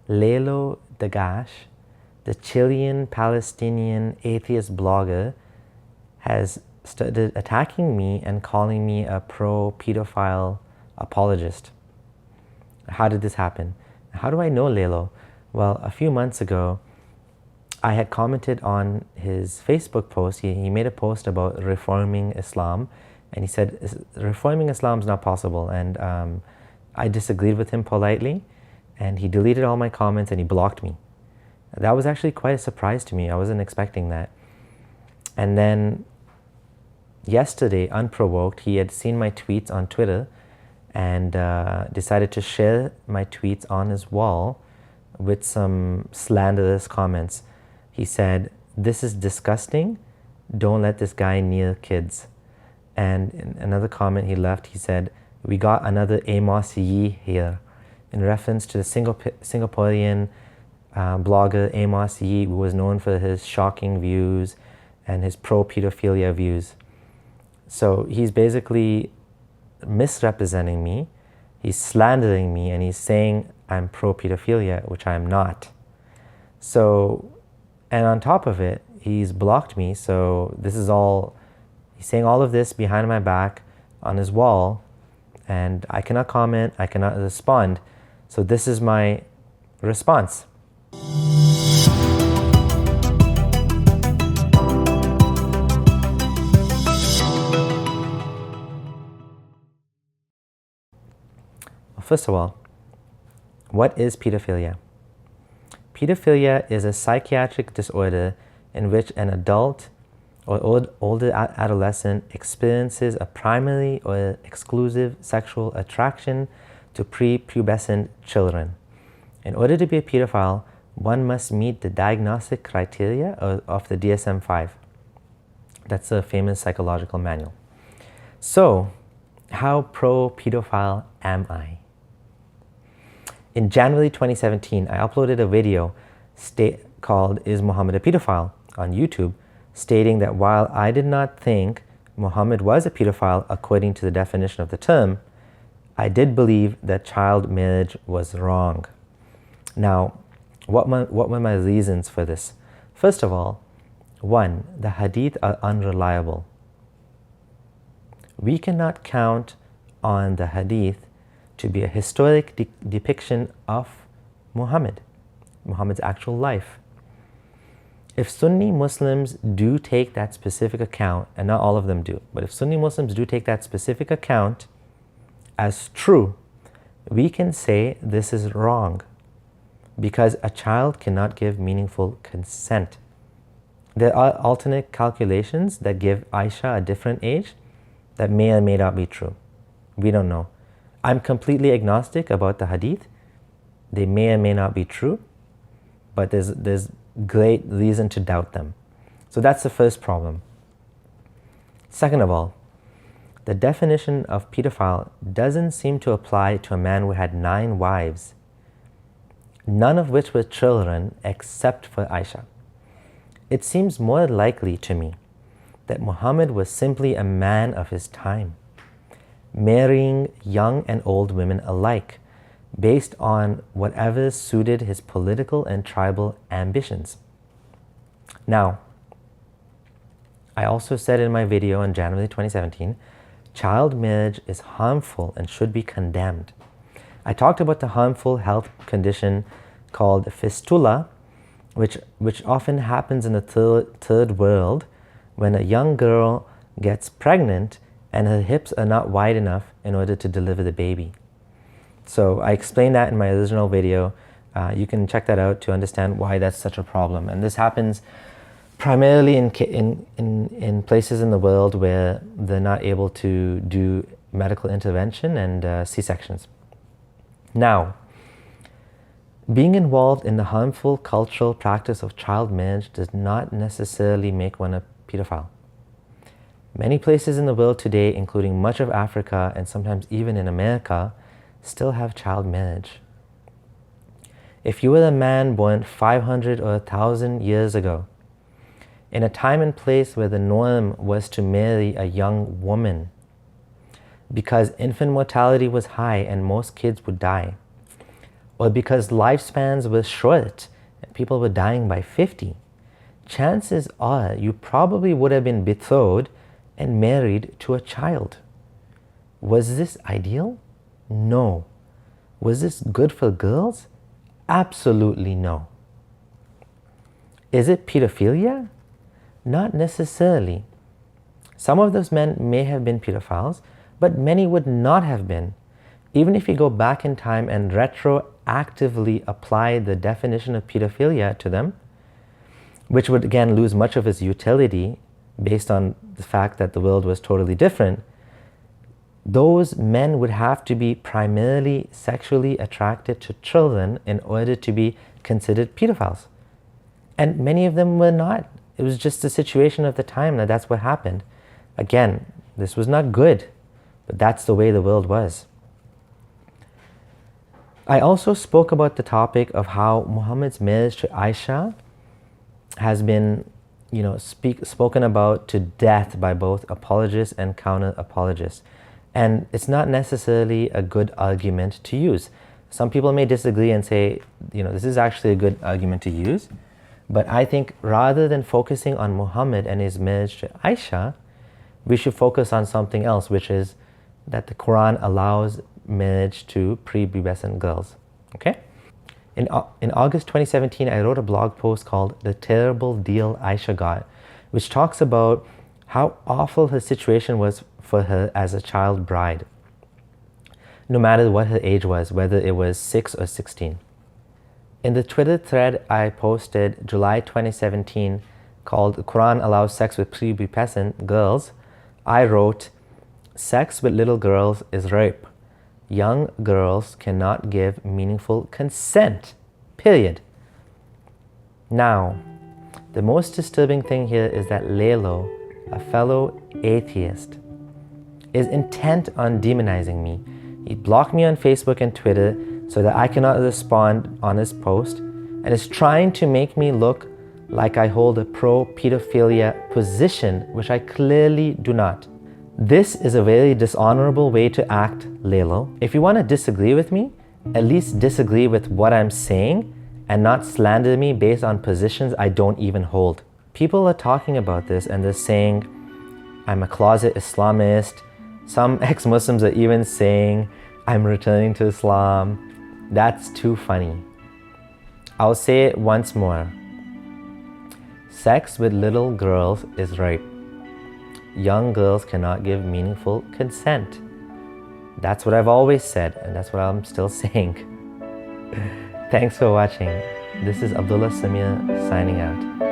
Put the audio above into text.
Lalo Dagach, the Chilean Palestinian Atheist blogger, has started attacking me and calling me a pro-pedophile apologist. How did this happen? How do I know Lalo? Well, a few months ago, I had commented on his Facebook post. He made a post about reforming Islam, and he said reforming Islam is not possible, and I disagreed with him politely, and he deleted all my comments and he blocked me. That was actually quite a surprise to me. I wasn't expecting that. And then yesterday, unprovoked, he had seen my tweets on Twitter and decided to share my tweets on his wall with some slanderous comments. He said, "This is disgusting. Don't let this guy near kids." And in another comment he left, he said, "We got another Amos Yee here," in reference to the Singaporean blogger Amos Yee, who was known for his shocking views and his pro-pedophilia views. So he's basically misrepresenting me, he's slandering me, and he's saying I'm pro-pedophilia, which I am not. So, and on top of it, he's blocked me, so this is all, he's saying all of this behind my back on his wall, and I cannot comment, I cannot respond. So this is my response. First of all, what is pedophilia? Pedophilia is a psychiatric disorder in which an adult or older adolescent experiences a primary or exclusive sexual attraction to prepubescent children. In order to be a pedophile, one must meet the diagnostic criteria of the DSM-5. That's a famous psychological manual. So, how pro-pedophile am I? In January 2017, I uploaded a video called "Is Muhammad a Pedophile?" on YouTube, stating that while I did not think Muhammad was a pedophile according to the definition of the term, I did believe that child marriage was wrong. Now, what were my reasons for this? First of all, one, the hadith are unreliable. We cannot count on the hadith to be a historic depiction of Muhammad's actual life. If Sunni Muslims do take that specific account, and not all of them do, but if Sunni Muslims do take that specific account as true, we can say this is wrong, because a child cannot give meaningful consent. There are alternate calculations that give Aisha a different age that may or may not be true. We don't know. I'm completely agnostic about the hadith. They may or may not be true, but there's great reason to doubt them. So that's the first problem. Second of all, the definition of pedophile doesn't seem to apply to a man who had 9 wives, none of which were children except for Aisha. It seems more likely to me that Muhammad was simply a man of his time, marrying young and old women alike, based on whatever suited his political and tribal ambitions. Now, I also said in my video in January 2017, child marriage is harmful and should be condemned. I talked about the harmful health condition called fistula, which often happens in the third world when a young girl gets pregnant and her hips are not wide enough in order to deliver the baby. So I explained that in my original video. You can check that out to understand why that's such a problem. And this happens primarily in places in the world where they're not able to do medical intervention and C-sections. Now, being involved in the harmful cultural practice of child marriage does not necessarily make one a pedophile. Many places in the world today, including much of Africa and sometimes even in America, still have child marriage. If you were a man born 500 or 1,000 years ago, in a time and place where the norm was to marry a young woman, because infant mortality was high and most kids would die, or because lifespans were short and people were dying by 50, chances are you probably would have been betrothed and married to a child. Was this ideal? No. Was this good for girls? Absolutely no. Is it pedophilia? Not necessarily. Some of those men may have been pedophiles, but many would not have been. Even if you go back in time and retroactively apply the definition of pedophilia to them, which would again lose much of its utility based on the fact that the world was totally different, those men would have to be primarily sexually attracted to children in order to be considered pedophiles. And many of them were not. It was just the situation of the time that that's what happened. Again, this was not good, but that's the way the world was. I also spoke about the topic of how Muhammad's marriage to Aisha has been, spoken about to death by both apologists and counter-apologists. And it's not necessarily a good argument to use. Some people may disagree and say, this is actually a good argument to use. But I think rather than focusing on Muhammad and his marriage to Aisha, we should focus on something else, which is that the Quran allows marriage to prepubescent girls. Okay? In August 2017, I wrote a blog post called The Terrible Deal Aisha Got, which talks about how awful her situation was for her as a child bride, no matter what her age was, whether it was 6 or 16. In the Twitter thread I posted July 2017 called The Quran Allows Sex with Prepubescent Girls, I wrote, "Sex with little girls is rape. Young girls cannot give meaningful consent, period." Now, the most disturbing thing here is that Lalo, a fellow atheist, is intent on demonizing me. He blocked me on Facebook and Twitter so that I cannot respond on his post, and is trying to make me look like I hold a pro-pedophilia position, which I clearly do not. This is a very dishonorable way to act, Lalo. If you want to disagree with me, at least disagree with what I'm saying and not slander me based on positions I don't even hold. People are talking about this and they're saying I'm a closet Islamist. Some ex-Muslims are even saying I'm returning to Islam. That's too funny. I'll say it once more. Sex with little girls is rape. Young girls cannot give meaningful consent. That's what I've always said, and that's what I'm still saying. Thanks for watching. This is Abdullah Samir signing out.